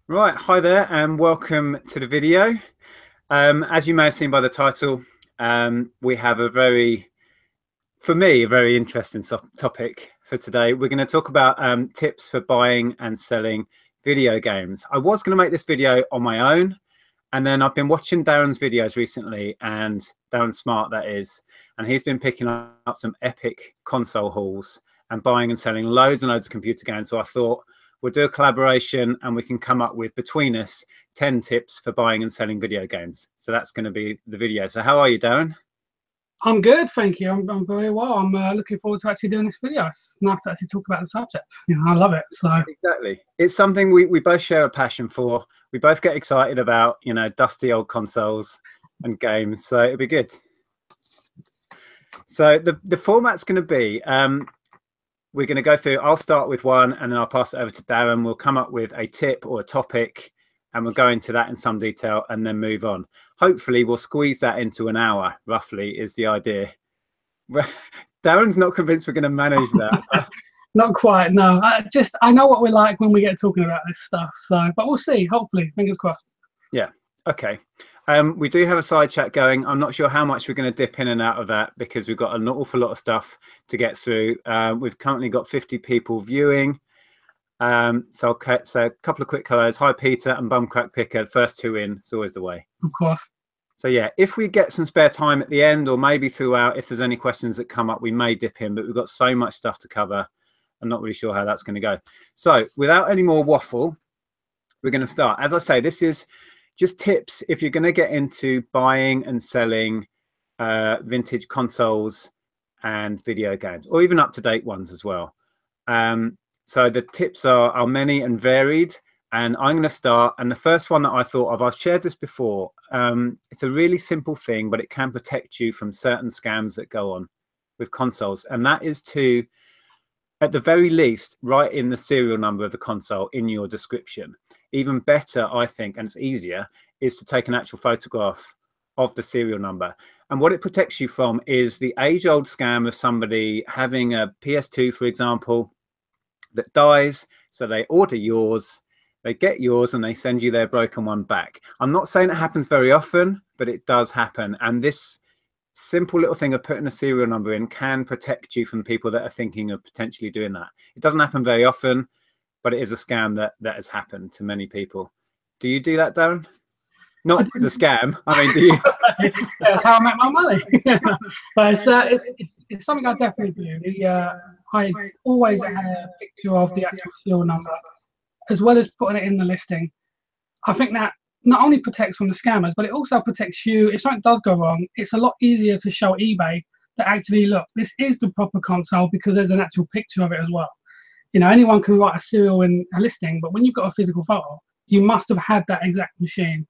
Right, hi there, and welcome to the video. As you may have seen by the title, we have for me, a very interesting topic for today. We're going to talk about tips for buying and selling video games. I was going to make this video on my own, and then I've been watching Darren's videos recently, and Darren Smart, that is, and he's been picking up some epic console hauls and buying and selling loads and loads of computer games. So I thought we'll do a collaboration and we can come up with, between us, 10 tips for buying and selling video games. So that's going to be the video. So how are you, Darren? I'm good, thank you. I'm very well. I'm looking forward to actually doing this video. It's nice to actually talk about the subject. I love it. So Exactly. It's something we both share a passion for. We both get excited about, dusty old consoles and games. So it'll be good. So the format's going to be, we're going to go through, I'll start with one and then I'll pass it over to Darren. We'll come up with a tip or a topic and we'll go into that in some detail and then move on. Hopefully we'll squeeze that into an hour, roughly, is the idea. Darren's not convinced we're going to manage that. not quite, no. I know what we're like when we get talking about this stuff. So, but we'll see. Hopefully, fingers crossed. Yeah. Okay. We do have a side chat going. I'm not sure how much we're going to dip in and out of that because we've got an awful lot of stuff to get through. We've currently got 50 people viewing. So a couple of quick hellos. Hi, Peter and Bumcrack Picker. First two in. It's always the way. Of course. So yeah, if we get some spare time at the end or maybe throughout, if there's any questions that come up, we may dip in, but we've got so much stuff to cover. I'm not really sure how that's going to go. So without any more waffle, we're going to start. As I say, this is just tips if you're going to get into buying and selling vintage consoles and video games, or even up-to-date ones as well. So the tips are many and varied, and I'm going to start. And the first one that I thought of, I've shared this before. It's a really simple thing, but it can protect you from certain scams that go on with consoles, and that is to, at the very least, write in the serial number of the console in your description. Even better, I think, and it's easier, is to take an actual photograph of the serial number. And what it protects you from is the age-old scam of somebody having a PS2, for example, that dies. So they order yours, they get yours, and they send you their broken one back. I'm not saying it happens very often, but it does happen. And this simple little thing of putting a serial number in can protect you from people that are thinking of potentially doing that. It doesn't happen very often, but it is a scam that has happened to many people. Do you do that, Darren? Not the scam. I mean, do you? That's how I make my money. But it's something I definitely do. I always add a picture of the actual serial number, as well as putting it in the listing. I think that not only protects from the scammers, but it also protects you. If something does go wrong, it's a lot easier to show eBay that actually, look, this is the proper console because there's an actual picture of it as well. Anyone can write a serial in a listing, but when you've got a physical photo, you must have had that exact machine.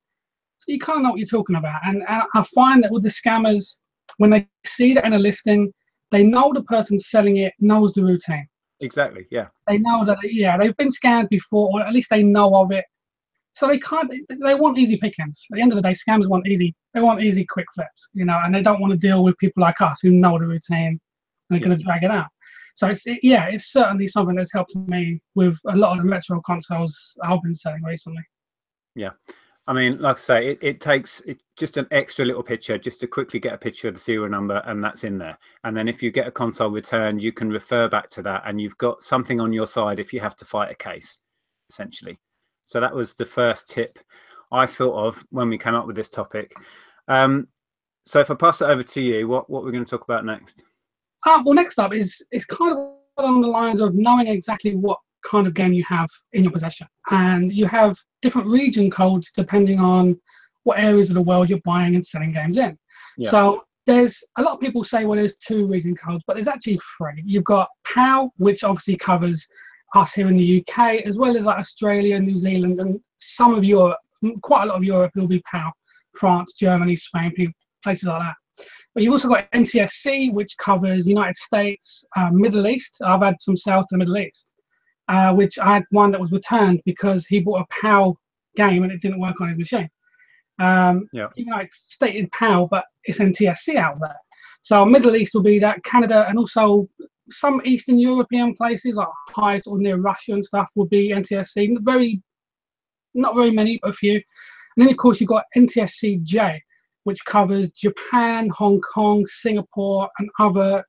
So you kind of know what you're talking about. And I find that with the scammers, when they see that in a listing, they know the person selling it knows the routine. Exactly, yeah. They know that, yeah, they've been scammed before, or at least they know of it. So they want easy pickings. At the end of the day, scammers want easy quick flips, and they don't want to deal with people like us who know the routine and they're going to drag it out. So it's certainly something that's helped me with a lot of the retro consoles I've been selling recently. Yeah. I mean, like I say, it takes just an extra little picture just to quickly get a picture of the serial number, and that's in there. And then if you get a console returned, you can refer back to that, and you've got something on your side if you have to fight a case, essentially. So that was the first tip I thought of when we came up with this topic. So if I pass it over to you, what we're going to talk about next? Well, next up is kind of along the lines of knowing exactly what kind of game you have in your possession. And you have different region codes depending on what areas of the world you're buying and selling games in. Yeah. So there's a lot of people say, well, there's 2 region codes, but there's actually 3. You've got PAL, which obviously covers us here in the UK, as well as like Australia, New Zealand, and some of Europe. Quite a lot of Europe will be PAL, France, Germany, Spain, places like that. But you've also got NTSC, which covers United States, Middle East. I've had some sales to the Middle East, which I had one that was returned because he bought a PAL game and it didn't work on his machine. Even though it's stated PAL, but it's NTSC out there. So Middle East will be that, Canada, and also some Eastern European places like high or near Russia and stuff will be NTSC. Very not very many, but a few. And then of course you've got NTSC-J, which covers Japan, Hong Kong, Singapore, and other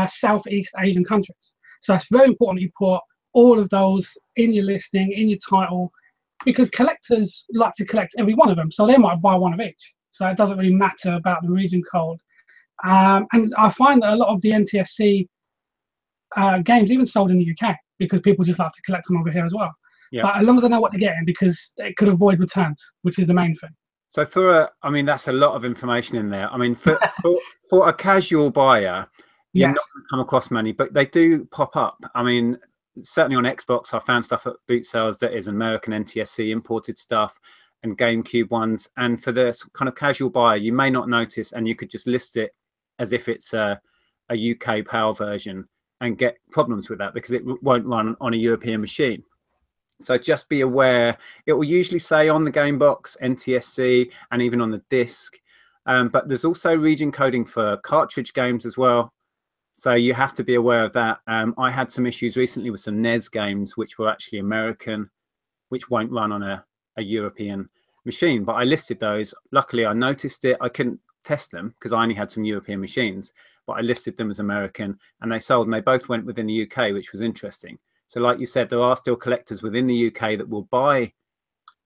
Southeast Asian countries. So it's very important you put all of those in your listing, in your title, because collectors like to collect every one of them. So they might buy one of each. So it doesn't really matter about the region code. And I find that a lot of the NTSC games even sold in the UK because people just like to collect them over here as well. Yeah. But as long as they know what they're getting, because it could avoid returns, which is the main thing. So I mean, that's a lot of information in there. I mean, for a casual buyer, you're not going to come across many, but they do pop up. I mean, certainly on Xbox, I found stuff at boot sales that is American NTSC imported stuff and GameCube ones. And for the kind of casual buyer, you may not notice, and you could just list it as if it's a UK PAL version and get problems with that because it won't run on a European machine. So just be aware. It will usually say on the game box NTSC and even on the disc, but there's also region coding for cartridge games as well. So you have to be aware of that. I had some issues recently with some NES games which were actually American, which won't run on a European machine. But I listed those. Luckily, I noticed it. I couldn't test them because I only had some European machines, but I listed them as American and they sold, and they both went within the UK, which was interesting. So like you said, there are still collectors within the UK that will buy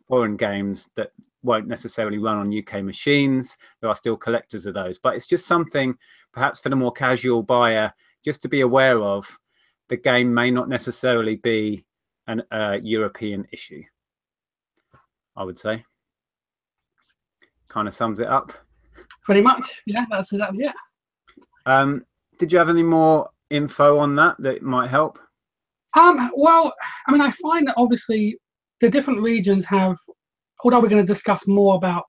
foreign games that won't necessarily run on UK machines. There are still collectors of those, but it's just something perhaps for the more casual buyer just to be aware of. The game may not necessarily be a European issue, I would say. Kind of sums it up. Pretty much, yeah, that's exactly it. Did you have any more info on that might help? Well, I mean, I find that obviously the different regions have, although we're going to discuss more about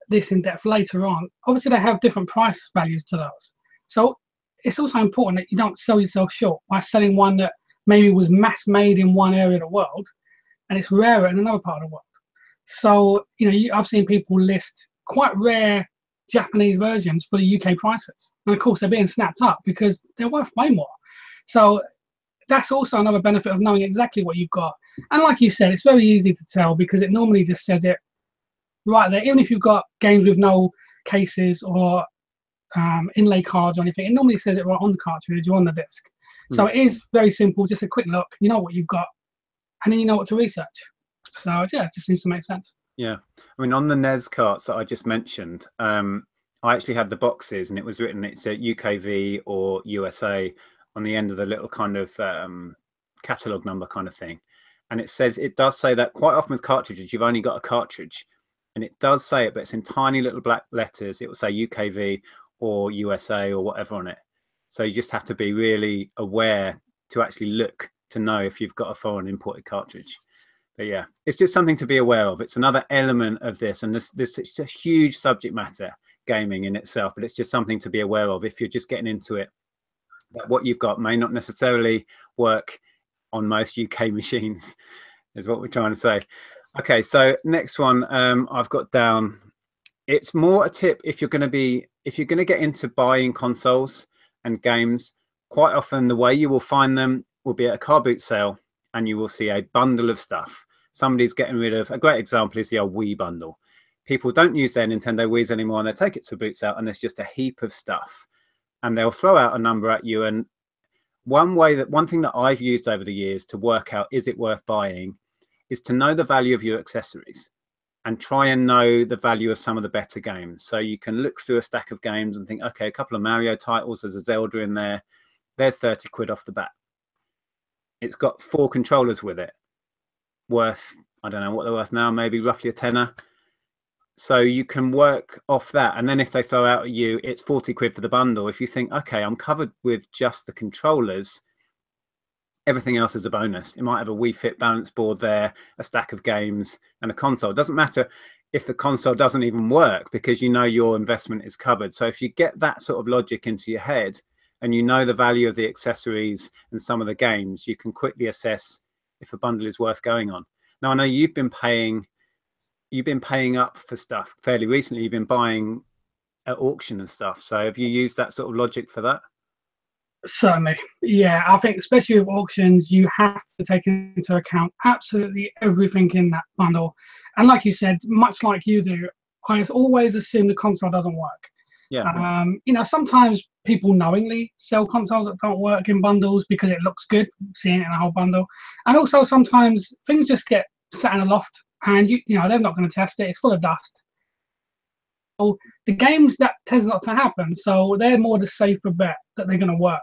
this in depth later on, obviously they have different price values to those. So it's also important that you don't sell yourself short by selling one that maybe was mass made in one area of the world and it's rarer in another part of the world. So, you know, I've seen people list quite rare Japanese versions for the UK prices. And of course, they're being snapped up because they're worth way more. So that's also another benefit of knowing exactly what you've got. And like you said, it's very easy to tell because it normally just says it right there. Even if you've got games with no cases or inlay cards or anything, it normally says it right on the cartridge or on the disc. So it is very simple, just a quick look, you know what you've got, and then you know what to research. So yeah, it just seems to make sense. Yeah, I mean, on the NES carts that I just mentioned, I actually had the boxes and it was written, it's a UKV or USA on the end of the little kind of catalog number kind of thing. And it says, it does say that quite often with cartridges, you've only got a cartridge. And it does say it, but it's in tiny little black letters. It will say UKV or USA or whatever on it. So you just have to be really aware to actually look to know if you've got a foreign imported cartridge. But yeah, it's just something to be aware of. It's another element of this. And this it's a huge subject matter, gaming in itself, but it's just something to be aware of if you're just getting into it. That what you've got may not necessarily work on most UK machines, is what we're trying to say. Okay, so next one I've got down. It's more a tip if you're going to get into buying consoles and games. Quite often, the way you will find them will be at a car boot sale, and you will see a bundle of stuff. Somebody's getting rid of. A great example is the old Wii bundle. People don't use their Nintendo Wiis anymore, and they take it to a boot sale, and there's just a heap of stuff. And they'll throw out a number at you. And one thing that I've used over the years to work out, is it worth buying, is to know the value of your accessories and try and know the value of some of the better games. So you can look through a stack of games and think, okay, a couple of Mario titles, there's a Zelda in there. There's 30 quid off the bat. It's got 4 controllers with it, worth, I don't know what they're worth now, maybe roughly a tenner. So you can work off that. And then if they throw out at you, it's 40 quid for the bundle. If you think, okay, I'm covered with just the controllers, everything else is a bonus. It might have a Wii Fit balance board there, a stack of games, and a console. It doesn't matter if the console doesn't even work because you know your investment is covered. So if you get that sort of logic into your head and you know the value of the accessories and some of the games, you can quickly assess if a bundle is worth going on. Now, I know you've been paying up for stuff fairly recently. You've been buying at auction and stuff. So have you used that sort of logic for that? Certainly, yeah. I think especially with auctions, you have to take into account absolutely everything in that bundle. And like you said, much like you do, I always assume the console doesn't work. Yeah. You know, sometimes people knowingly sell consoles that don't work in bundles because it looks good, seeing it in a whole bundle. And also sometimes things just get sat in a loft, and you know they're not going to test it. It's full of dust. The games that tends not to happen, so they're more the safer bet that they're going to work.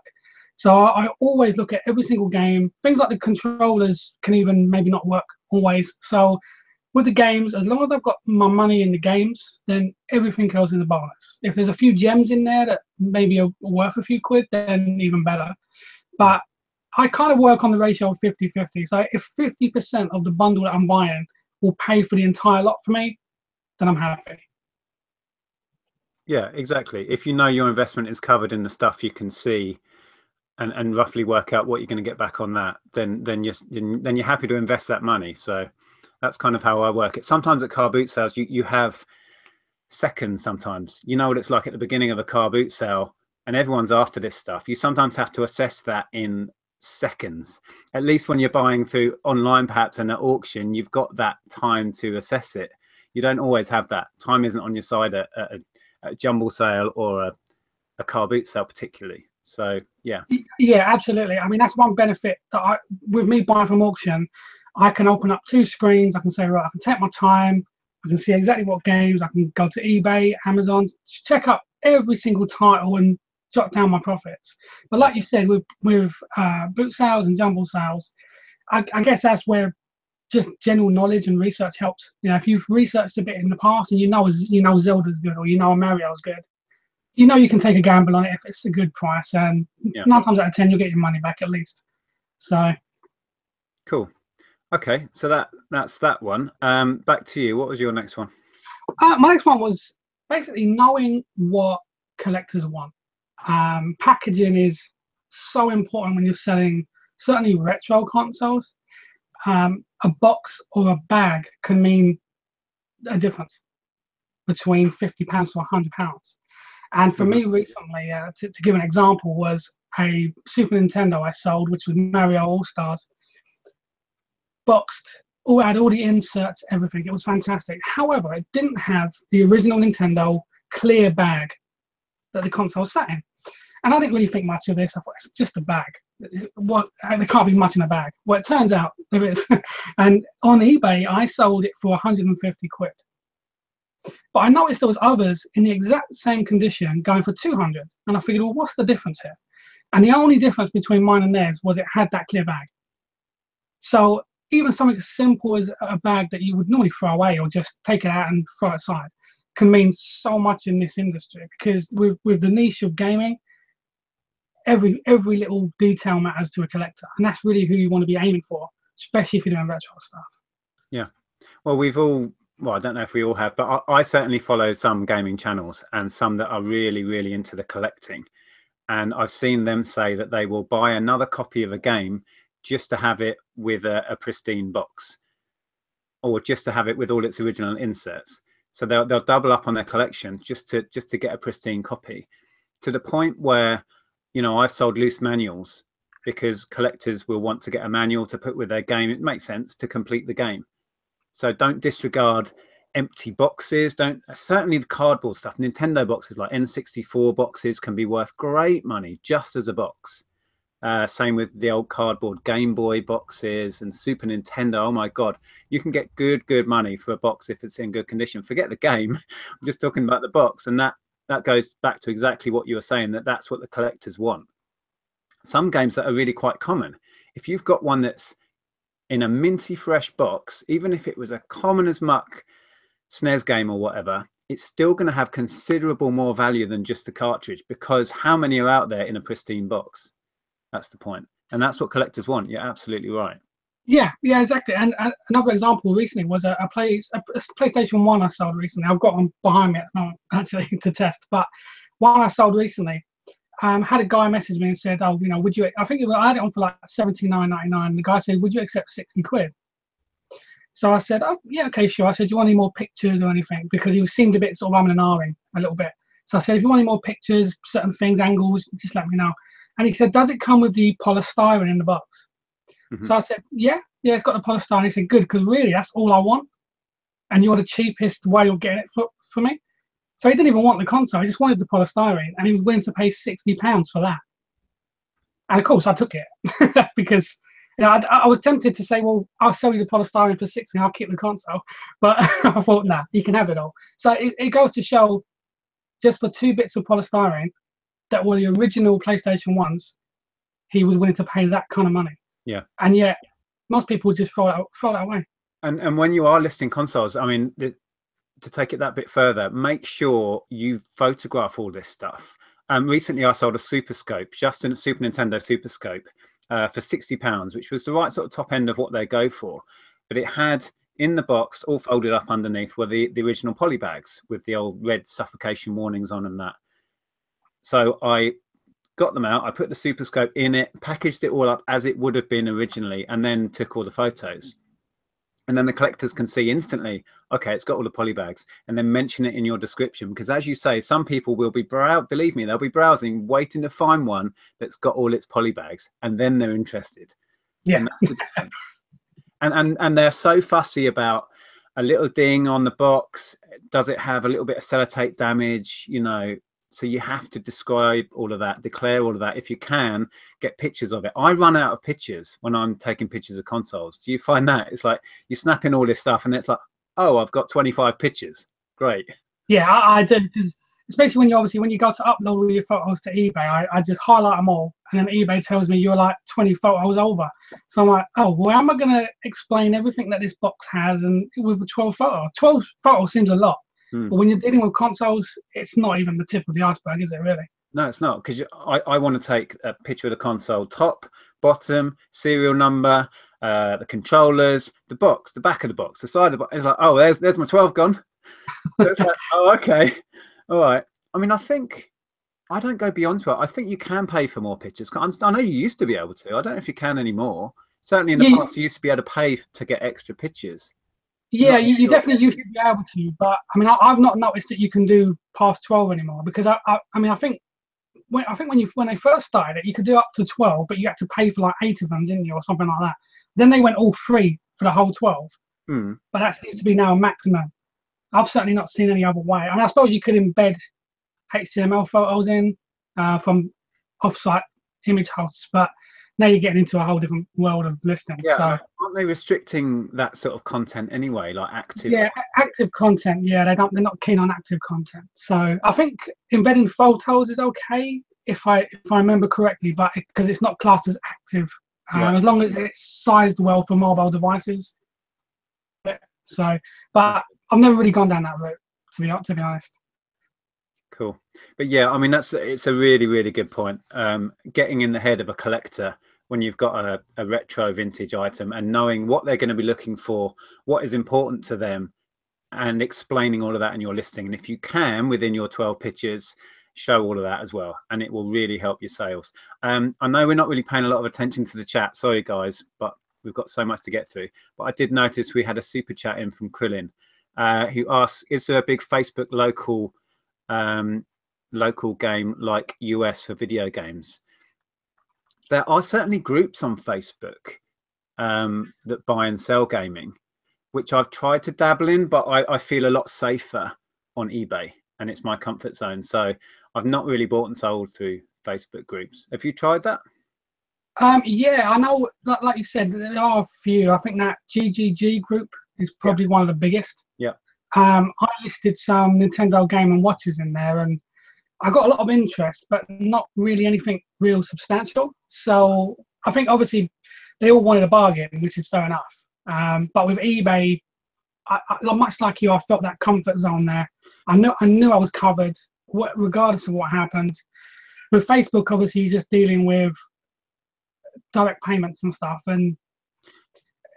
So I always look at every single game. Things like the controllers can even maybe not work always. So with the games, as long as I've got my money in the games, then everything else is a bonus. If there's a few gems in there that maybe are worth a few quid, then even better. But I kind of work on the ratio of 50-50. So if 50% of the bundle that I'm buying will pay for the entire lot for me, then I'm happy. Yeah, exactly. If you know your investment is covered in the stuff you can see, and roughly work out what you're going to get back on that, then you're happy to invest that money. So that's kind of how I work it. Sometimes at car boot sales, you have seconds. Sometimes you know what it's like at the beginning of a car boot sale, and everyone's after this stuff. You sometimes have to assess that in seconds. At least when you're buying through online, perhaps, and at auction, you've got that time to assess it. You don't always have that. Time isn't on your side at a jumble sale or a car boot sale particularly. So yeah Absolutely. I mean, that's one benefit that with me buying from auction, I can open up two screens. I can say, right, I can take my time, I can see exactly what games, I can go to eBay, Amazon, check up every single title and jot down my profits. But like you said, with boot sales and jumble sales, I guess that's where just general knowledge and research helps. You know, if you've researched a bit in the past and you know Zelda's good, or you know Mario's good, you know you can take a gamble on it if it's a good price, and 9 times out of 10 you'll get your money back at least. So cool. Okay, so that's that one. Back to you. What was your next one? my next one was basically knowing what collectors want. Packaging is so important when you're selling certainly retro consoles. A box or a bag can mean a difference between £50 to £100. And for me recently, to give an example, was a Super Nintendo I sold, which was Mario All-Stars, boxed, had all the inserts, everything. It was fantastic. However, it didn't have the original Nintendo clear bag that the console sat in. And I didn't really think much of this. I thought, it's just a bag. There can't be much in a bag. Well, it turns out there is. And on eBay, I sold it for 150 quid. But I noticed there was others in the exact same condition going for 200. And I figured, well, what's the difference here? And the only difference between mine and theirs was it had that clear bag. So even something as simple as a bag that you would normally throw away or just take it out and throw it aside can mean so much in this industry, because with the niche of gaming, every little detail matters to a collector, and that's really who you want to be aiming for, especially if you're doing retro stuff. Yeah, well, I don't know if we all have, but I certainly follow some gaming channels and some that are really into the collecting, and I've seen them say that they will buy another copy of a game just to have it with a pristine box, or just to have it with all its original inserts. So they'll double up on their collection just to get a pristine copy, to the point where, you know, I've sold loose manuals because collectors will want to get a manual to put with their game. It makes sense to complete the game. So don't disregard empty boxes. Certainly the cardboard stuff. Nintendo boxes like N64 boxes can be worth great money just as a box. Same with the old cardboard Game Boy boxes and Super Nintendo. Oh my God, you can get good money for a box if it's in good condition. Forget the game. I'm just talking about the box, and that goes back to exactly what you were saying, that's what the collectors want. Some games that are really quite common, if you've got one that's in a minty fresh box, even if it was a common as muck SNES game or whatever, it's still going to have considerable more value than just the cartridge, because how many are out there in a pristine box? That's the point. And that's what collectors want. You're absolutely right. Yeah, exactly. And another example recently was a PlayStation 1 I sold recently. I've got one behind me at the moment, actually, to test. But one I sold recently, had a guy message me and said, oh, you know, would you, I had it on for like $79.99. The guy said, would you accept 60 quid? So I said, oh, yeah, okay, sure. I said, do you want any more pictures or anything? Because he seemed a bit sort of umming and ahhing a little bit. So I said, if you want any more pictures, certain things, angles, just let me know. And he said, does it come with the polystyrene in the box? Mhm. So I said, yeah, it's got the polystyrene. He said, good, because really that's all I want. And you're the cheapest way of getting it for me. So he didn't even want the console. He just wanted the polystyrene, and he was willing to pay £60 for that. And of course, I took it because I was tempted to say, well, I'll sell you the polystyrene for 60, I'll keep the console. But I thought, nah, you can have it all. So it goes to show, just for 2 bits of polystyrene that were the original PlayStation 1s, he was willing to pay that kind of money. Yeah. And yet, most people would just throw that away. And when you are listing consoles, I mean, to take it that bit further, make sure you photograph all this stuff. Recently, I sold a Super Scope, just a Super Nintendo Super Scope, for £60, which was the right sort of top end of what they go for. But it had in the box, all folded up underneath, were the original poly bags with the old red suffocation warnings on and that. So I got them out, I put the Super Scope in it, packaged it all up as it would have been originally, and then took all the photos. And then the collectors can see instantly, okay, it's got all the poly bags, and then mention it in your description. Because as you say, some people will be believe me, they'll be browsing, waiting to find one that's got all its poly bags, and then they're interested. Yeah. And that's the difference. And they're so fussy about a little ding on the box. Does it have a little bit of sellotape damage? You know, so you have to describe all of that, declare all of that. If you can, get pictures of it. I run out of pictures when I'm taking pictures of consoles. Do you find that? It's like you snap in all this stuff and it's like, oh, I've got 25 pictures. Great. Yeah, I do, because especially when you go to upload all your photos to eBay, I just highlight them all, and then eBay tells me you're like 20 photos over. So I'm like, oh, well, how am I going to explain everything that this box has and with 12 photos? 12 photos seems a lot. But when you're dealing with consoles, it's not even the tip of the iceberg, is it really? No, it's not, because I want to take a picture of the console, top, bottom, serial number, the controllers, the box, the back of the box, the side of the box. It's like, oh, there's my 12 gone. So it's like, oh, okay, all right. I mean, I think I don't go beyond 12. I think you can pay for more pictures. I know you used to be able to. I don't know if you can anymore. Certainly in the past, you used to be able to pay to get extra pictures. Yeah, you definitely used to be able to, but I mean, I've not noticed that you can do past 12 anymore, because I think when they first started it, you could do up to 12, but you had to pay for like 8 of them, didn't you, or something like that. Then they went all free for the whole 12, but that seems to be now a maximum. I've certainly not seen any other way. I mean, I suppose you could embed HTML photos in from offsite image hosts, but now you're getting into a whole different world of listing. Yeah, so aren't they restricting that sort of content anyway, like active? Yeah, active content. Yeah, they're not keen on active content. So I think embedding photos is okay if I remember correctly, but because it's not classed as active, as long as it's sized well for mobile devices. So, but I've never really gone down that route, to be honest. Cool. But yeah, I mean, it's a really, really good point. Getting in the head of a collector when you've got a retro vintage item and knowing what they're going to be looking for, what is important to them, and explaining all of that in your listing. And if you can, within your 12 pictures, show all of that as well, and it will really help your sales. I know we're not really paying a lot of attention to the chat. Sorry, guys, but we've got so much to get through. But I did notice we had a super chat in from Krillin, who asks, is there a big Facebook local game like US for video games? There are certainly groups on Facebook that buy and sell gaming, which I've tried to dabble in, but I feel a lot safer on eBay, and it's my comfort zone. So I've not really bought and sold through Facebook groups. Have you tried that? Yeah, I know, like you said, there are a few. I think that GGG group is probably one of the biggest. Yeah. I listed some Nintendo Game & Watches in there, and I got a lot of interest, but not really anything real substantial. So I think obviously they all wanted a bargain, which is fair enough. But with eBay, I much like you, I felt that comfort zone there. I knew I was covered, regardless of what happened. With Facebook, obviously, you're just dealing with direct payments and stuff, and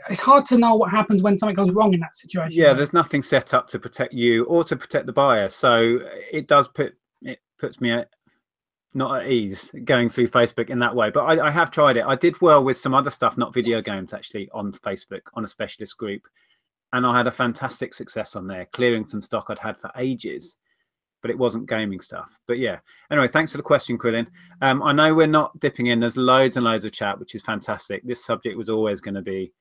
it's hard to know what happens when something goes wrong in that situation. Yeah, there's nothing set up to protect you or to protect the buyer, so it puts me not at ease going through Facebook in that way. But I have tried it. I did well with some other stuff, not video games, actually, on Facebook, on a specialist group, and I had a fantastic success on there, clearing some stock I'd had for ages. but it wasn't gaming stuff. But yeah, anyway, thanks for the question, Quillen. I know we're not dipping in. There's loads and loads of chat, which is fantastic. This subject was always going to be,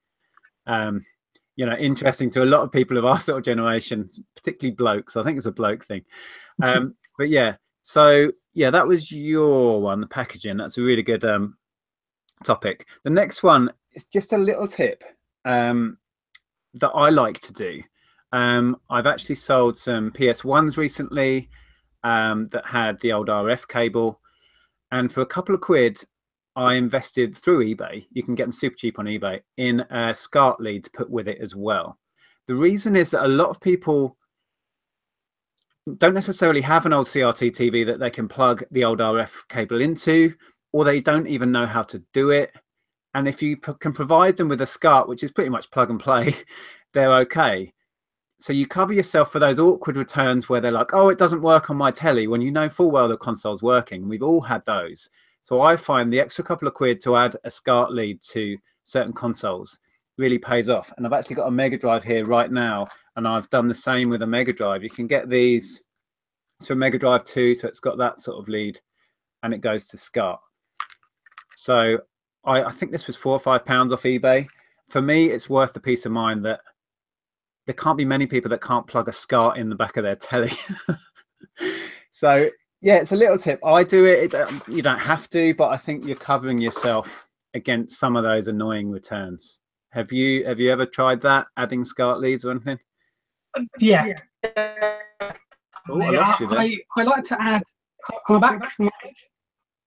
interesting to a lot of people of our sort of generation, particularly blokes. I think it's a bloke thing. But yeah, so yeah, that was your one, the packaging. That's a really good topic. The next one is just a little tip that I like to do. I've actually sold some PS1s recently that had the old RF cable, and for a couple of quid I invested through eBay, you can get them super cheap on eBay, in a SCART lead to put with it as well. The reason is that a lot of people don't necessarily have an old CRT TV that they can plug the old RF cable into, or they don't even know how to do it. And if you can provide them with a SCART, which is pretty much plug and play, they're okay. So you cover yourself for those awkward returns where they're like, oh, it doesn't work on my telly, when you know full well the console's working. We've all had those. So I find the extra couple of quid to add a SCART lead to certain consoles really pays off. And I've actually got a Mega Drive here right now, and I've done the same with a Mega Drive. You can get these to a Mega Drive 2, so it's got that sort of lead, and it goes to SCART. So I think this was £4 or £5 off eBay. For me, it's worth the peace of mind that there can't be many people that can't plug a SCART in the back of their telly. So yeah, it's a little tip. I do it. You don't have to, but I think you're covering yourself against some of those annoying returns. Have you ever tried that, adding SCART leads or anything? Yeah. Oh, I lost you there. I like to add. Am I back?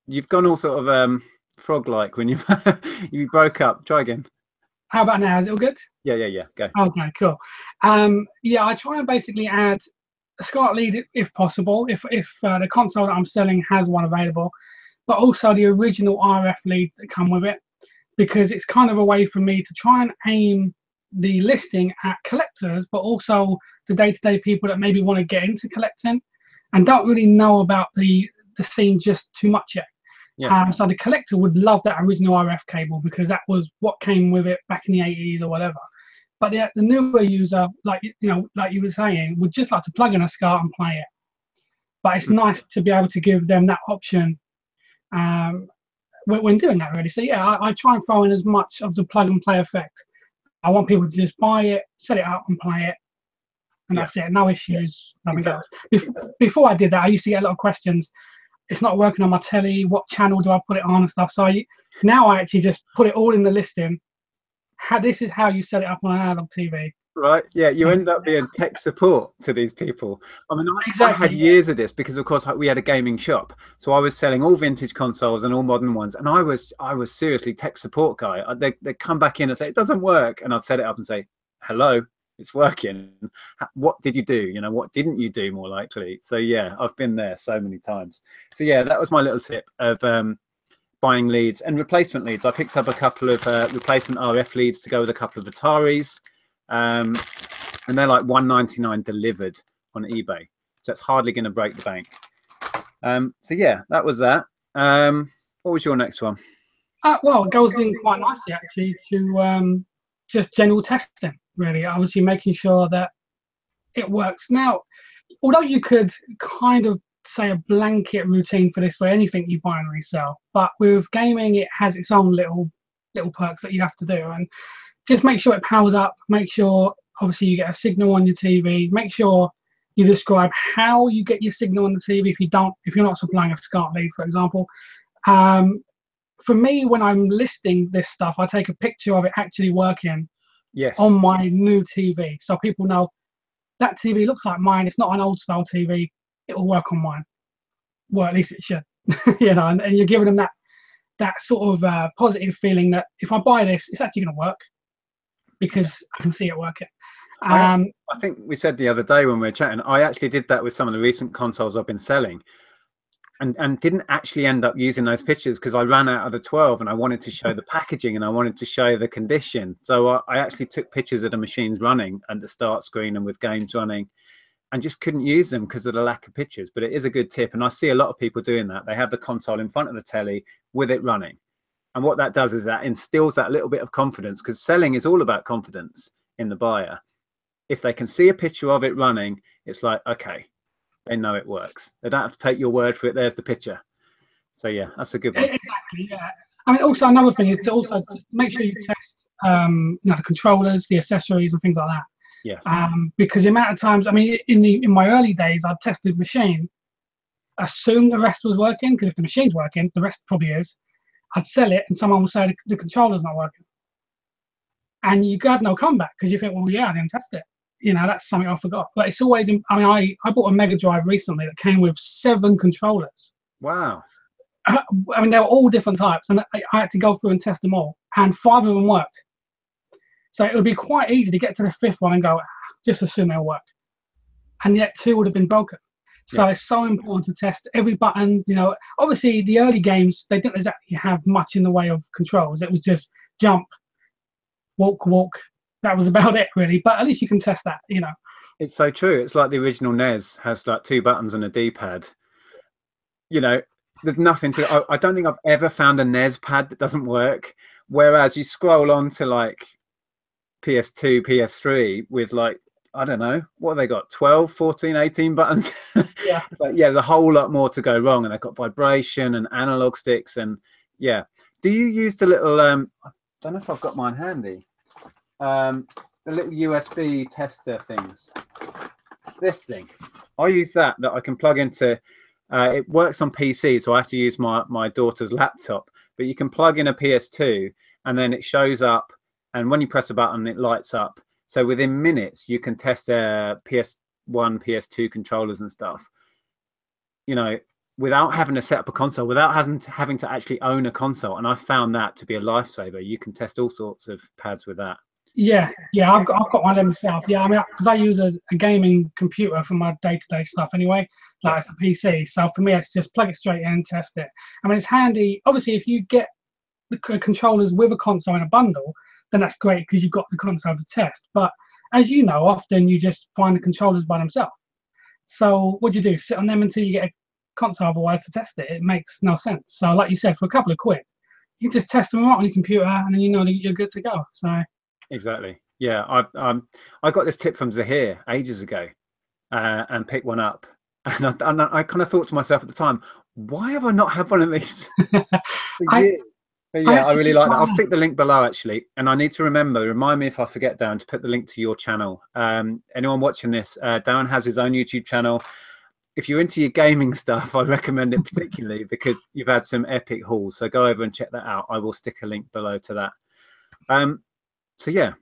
You've gone all sort of frog-like when you broke up. Try again. How about now? Is it all good? Yeah. Go. Okay, cool. Yeah, I try and basically add a SCART lead if possible, if the console that I'm selling has one available, but also the original RF lead that come with it, because it's kind of a way for me to try and aim the listing at collectors, but also the day-to-day people that maybe want to get into collecting and don't really know about the scene just too much yet. Yeah. So the collector would love that original RF cable because that was what came with it back in the 80s or whatever. But the newer user, like you were saying, would just like to plug in a SCART and play it. But it's nice to be able to give them that option when doing that, really. So yeah, I try and throw in as much of the plug and play effect. I want people to just buy it, set it up, and play it, and that's it. No issues, nothing else. Before I did that, I used to get a lot of questions. It's not working on my telly. What channel do I put it on and stuff? So now I actually just put it all in the listing. This is how you set it up on an analog TV. Right. Yeah. You end up being tech support to these people. I mean, I had years of this because, of course, we had a gaming shop. So I was selling all vintage consoles and all modern ones. And I was seriously tech support guy. They'd come back in and say, it doesn't work. And I'd set it up and say, hello, it's working. What did you do? What didn't you do, more likely? So yeah, I've been there so many times. So yeah, that was my little tip of buying leads and replacement leads. I picked up a couple of replacement RF leads to go with a couple of Ataris, and they're like $1.99 delivered on eBay. So it's hardly going to break the bank. So yeah, that was that. What was your next one? Well, it goes in quite nicely actually to just general testing. Really, obviously making sure that it works. Now, although you could kind of say a blanket routine for this for anything you buy and resell, but with gaming, it has its own little perks that you have to do. And just make sure it powers up. Make sure, obviously, you get a signal on your TV. Make sure you describe how you get your signal on the TV if you're not supplying a SCART lead, for example. For me, when I'm listing this stuff, I take a picture of it actually working. Yes. On my new TV, so people know that TV looks like mine. It's not an old style TV. It will work on mine. Well, at least it should. And you're giving them that sort of positive feeling that if I buy this, it's actually going to work because I can see it working. I think we said the other day when we were chatting, I actually did that with some of the recent consoles I've been selling. And didn't actually end up using those pictures because I ran out of the 12 and I wanted to show the packaging and I wanted to show the condition. So I actually took pictures of the machines running at the start screen and with games running, and just couldn't use them because of the lack of pictures. But it is a good tip. And I see a lot of people doing that. They have the console in front of the telly with it running. And what that does is that instills that little bit of confidence, because selling is all about confidence in the buyer. If they can see a picture of it running, it's like, okay, they know it works. They don't have to take your word for it. There's the picture. So yeah, that's a good one. Exactly. Yeah. I mean, also another thing is to also just make sure you test, the controllers, the accessories, and things like that. Yes. Because the amount of times, I mean, in my early days, I'd tested the machine, assume the rest was working, because if the machine's working, the rest probably is. I'd sell it, and someone would say the controller's not working, and you have no comeback because you think, well, yeah, I didn't test it. That's something I forgot. But it's always. I mean, I bought a Mega Drive recently that came with 7 controllers. Wow. I mean, they were all different types, and I had to go through and test them all, and 5 of them worked. So it would be quite easy to get to the 5th one and go, just assume they'll work, and yet 2 would have been broken. So it's so important to test every button. Obviously the early games, they didn't exactly have much in the way of controls. It was just jump, walk. That was about it, really. But at least you can test that. It's so true. It's like the original NES has like 2 buttons and a D-pad. There's nothing to. I don't think I've ever found a NES pad that doesn't work. Whereas you scroll on to like PS2, PS3 with like, I don't know, what have they got? 12, 14, 18 buttons? Yeah. But yeah, there's a whole lot more to go wrong. And they've got vibration and analog sticks. And yeah. Do you use the little, I don't know if I've got mine handy, the little USB tester things? This thing. I use that I can plug into, it works on PC, so I have to use my daughter's laptop. But you can plug in a PS2 and then it shows up. And when you press a button, it lights up. So within minutes, you can test their PS1, PS2 controllers and stuff, without having to set up a console, without having to actually own a console. And I found that to be a lifesaver. You can test all sorts of pads with that. Yeah, I've got one of them myself. Yeah, I mean, because I use a gaming computer for my day-to-day stuff anyway, like it's a PC. So for me, it's just plug it straight in, test it. I mean, it's handy. Obviously, if you get the controllers with a console in a bundle, then that's great because you've got the console to test. But as you know, often you just find the controllers by themselves. So what do? Sit on them until you get a console otherwise to test it? It makes no sense. So like you said, for a couple of quid, you can just test them right on your computer, and then that you're good to go. So exactly. Yeah, I got this tip from Zahir ages ago, and picked one up, and I kind of thought to myself at the time, why have I not had one of these for years? But yeah, I really like that. I'll stick the link below actually, and I need to remind me if I forget, Darren, to put the link to your channel. Anyone watching this, Darren has his own YouTube channel. If you're into your gaming stuff, I recommend it particularly because you've had some epic hauls. So go over and check that out. I will stick a link below to that. So yeah,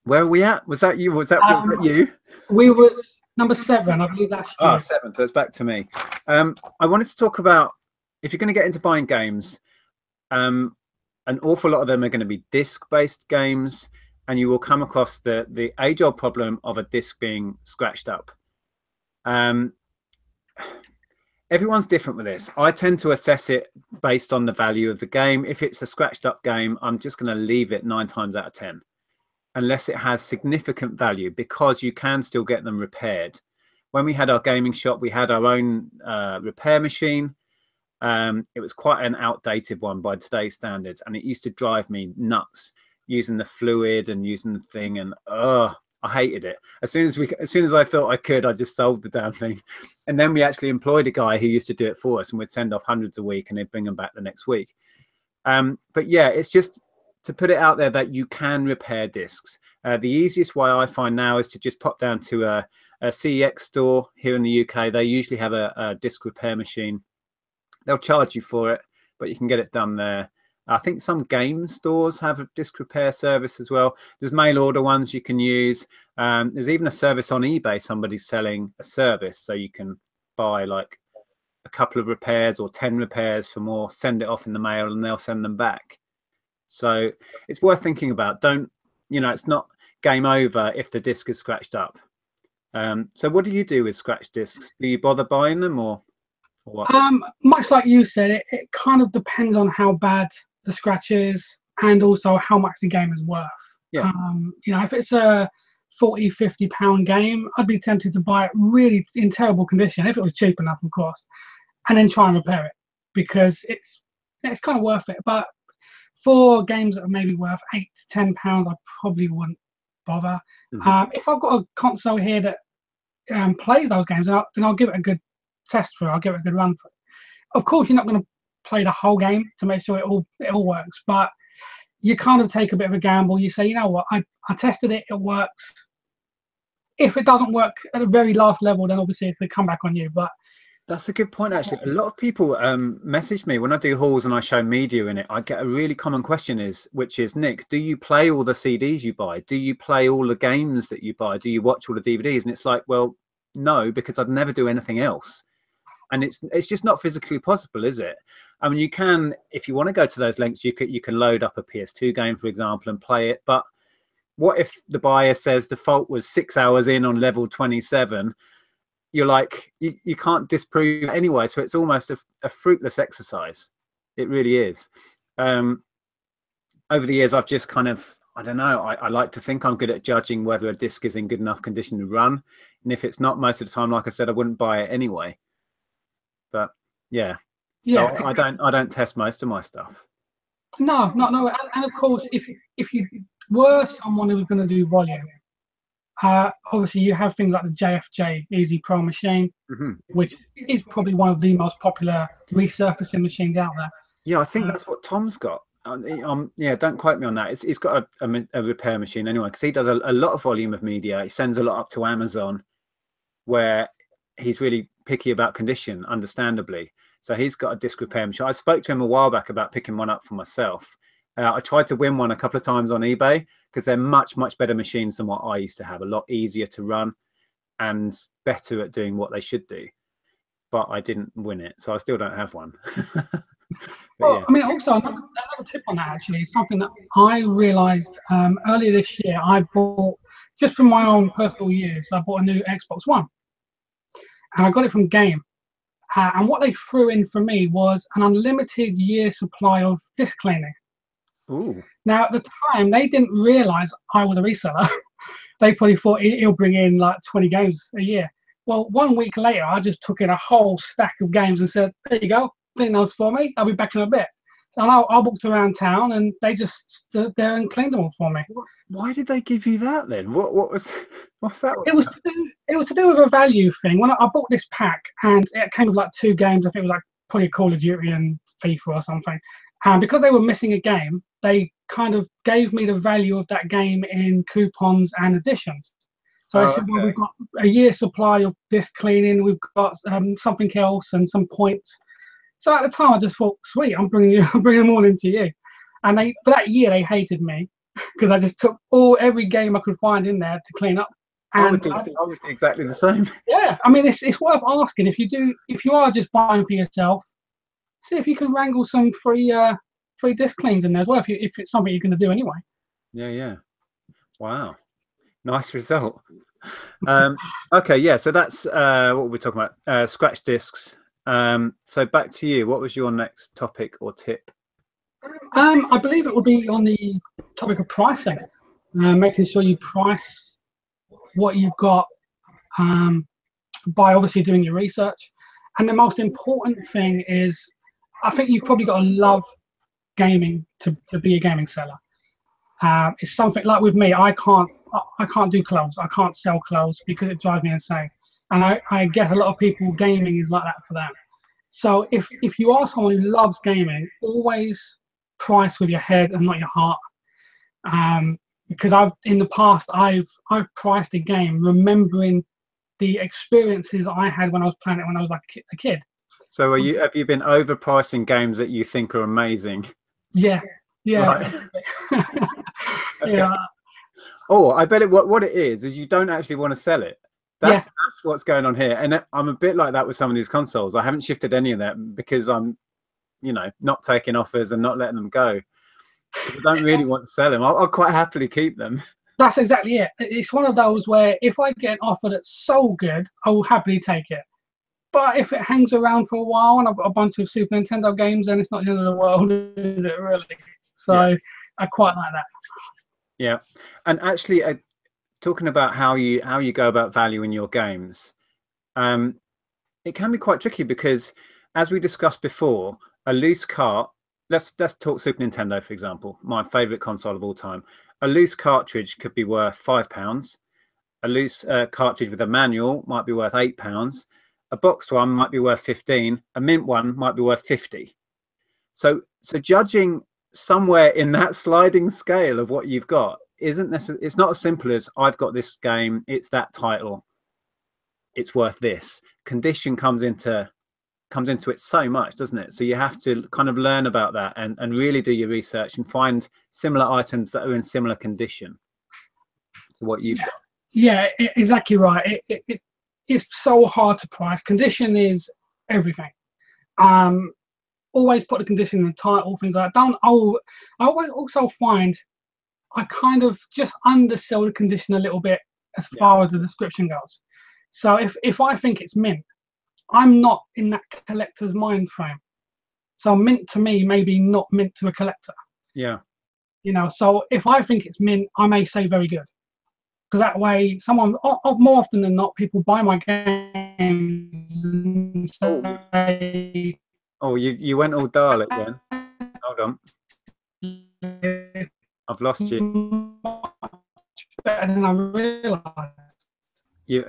where are we at? Was that you? Was that you? We was number 7, I believe that's you. Oh, 7. So it's back to me. I wanted to talk about, if you're going to get into buying games, an awful lot of them are going to be disc-based games, and you will come across the age-old problem of a disc being scratched up. Everyone's different with this. I tend to assess it based on the value of the game. If it's a scratched up game, I'm just going to leave it 9 times out of 10, unless it has significant value, because you can still get them repaired. When we had our gaming shop, we had our own repair machine. It was quite an outdated one by today's standards, and it used to drive me nuts using the fluid and using the thing, and I hated it. As soon as I thought I could, I just solved the damn thing. And then we actually employed a guy who used to do it for us, and we'd send off hundreds a week and they'd bring them back the next week. But yeah, it's just to put it out there that you can repair discs. The easiest way I find now is to just pop down to a CEX store here in the UK. They usually have a disc repair machine. They'll charge you for it, but you can get it done there. I think some game stores have a disc repair service as well. There's mail order ones you can use. There's even a service on eBay. Somebody's selling a service, so you can buy like a couple of repairs or 10 repairs for more, send it off in the mail, and they'll send them back. So it's worth thinking about. It's not game over if the disc is scratched up. So what do you do with scratched discs? Do you bother buying them or what? Much like you said, it kind of depends on how bad the scratch is and also how much the game is worth. Yeah. If it's a 40, 50 pound game, I'd be tempted to buy it really in terrible condition, if it was cheap enough, of course, and then try and repair it, because it's kind of worth it. But for games that are maybe worth £8 to £10, I probably wouldn't bother. Mm-hmm. If I've got a console here that plays those games, and then I'll give it a good test through. I'll give it a good run through. Of course, you're not going to play the whole game to make sure it all works, but you kind of take a bit of a gamble. You say, you know what, I tested it, it works. If it doesn't work at the very last level, then obviously it's the comeback on you. But that's a good point, actually. A lot of people message me when I do hauls and I show media in it. I get a really common question which is, Nick, do you play all the CDs you buy? Do you play all the games that you buy? Do you watch all the DVDs? And it's like, well, no, because I'd never do anything else. And it's just not physically possible, is it? I mean, you can, if you want to go to those lengths, you can load up a PS2 game, for example, and play it. But what if the buyer says default was 6 hours in on level 27? You're like, you can't disprove it anyway. So it's almost a fruitless exercise. It really is. Over the years, I've just kind of, I don't know, I like to think I'm good at judging whether a disc is in good enough condition to run. And if it's not, most of the time, like I said, I wouldn't buy it anyway. But yeah. So I don't test most of my stuff. No. And of course, if you were someone who was going to do volume, obviously you have things like the JFJ Easy Pro machine, which is probably one of the most popular resurfacing machines out there. Yeah, I think that's what Tom's got. Yeah, don't quote me on that. He's got a repair machine anyway, because he does a lot of volume of media. He sends a lot up to Amazon, where he's really picky about condition, understandably. So he's got a disc repair machine. I spoke to him a while back about picking one up for myself. I tried to win one a couple of times on eBay, because they're much better machines than what I used to have. A lot easier to run and better at doing what they should do. But I didn't win it, so I still don't have one. Well, yeah. I mean, also another tip on that actually is something that I realised earlier this year. I bought, just for my own personal use, I bought a new Xbox One, and I got it from Game. And what they threw in for me was an unlimited year supply of disc cleaning. Ooh. Now, at the time, they didn't realise I was a reseller. They probably thought it'll bring in like 20 games a year. Well, 1 week later, I just took in a whole stack of games and said, there you go, clean those for me. I'll be back in a bit. So I walked around town and they just stood there and cleaned them all for me. Why did they give you that then? What's that? It was to do with a value thing. When I bought this pack, and it came with like 2 games. I think it was like probably Call of Duty and FIFA or something. And because they were missing a game, they kind of gave me the value of that game in coupons and additions. So I said, well, we've got a year's supply of disc cleaning. We've got something else and some points. So at the time, I just thought, sweet, I'm bringing them all into you. And for that year, they hated me because I just took every game I could find in there to clean up. And I would do exactly the same. Yeah, I mean, it's worth asking if you are just buying for yourself. See if you can wrangle some free disc cleans in there as well. If it's something you're going to do anyway. Yeah. Wow, nice result. Okay, yeah. So that's what we're talking about. Scratch discs. So back to you. What was your next topic or tip? I believe it would be on the topic of pricing, making sure you price what you've got by obviously doing your research. And the most important thing is, I think you've probably got to love gaming to be a gaming seller. It's something like with me, I can't do clothes. I can't sell clothes because it drives me insane. And I get a lot of people, gaming is like that for them. So if you are someone who loves gaming, always price with your head and not your heart. Because in the past I've priced a game remembering the experiences I had when I was playing it when I was like a kid. So have you been overpricing games that you think are amazing? Yeah. Right. Okay. Yeah. Oh, I bet what it is you don't actually want to sell it. That's what's going on here. And I'm a bit like that with some of these consoles. I haven't shifted any of that because I'm, not taking offers and not letting them go. I don't really want to sell them. I'll quite happily keep them. That's exactly it. It's one of those where if I get an offer that's so good, I will happily take it. But if it hangs around for a while and I've got a bunch of Super Nintendo games, then it's not the end of the world, is it really? So yeah. I quite like that. Yeah. And actually, talking about how you go about valuing your games, it can be quite tricky because, as we discussed before, a loose cart. Let's talk Super Nintendo, for example, my favorite console of all time. A loose cartridge could be worth £5. A loose cartridge with a manual might be worth £8. A boxed one might be worth 15. A mint one might be worth 50. So judging somewhere in that sliding scale of what you've got isn't necessarily, it's not as simple as I've got this game, it's that title, it's worth this. Condition comes into it so much, doesn't it? So you have to kind of learn about that and really do your research and find similar items that are in similar condition to what you've got. Yeah, exactly right. It's so hard to price. Condition is everything. Always put the condition in the title, things like that. I always also find I kind of just undersell the condition a little bit as far as the description goes. So if I think it's mint, I'm not in that collector's mind frame. So mint to me may be not mint to a collector. Yeah. You know, so if I think it's mint, I may say very good. Because that way, someone, more often than not, people buy my games and say, oh, you went all Dalek then. Hold on. I've lost you. Better than I realised.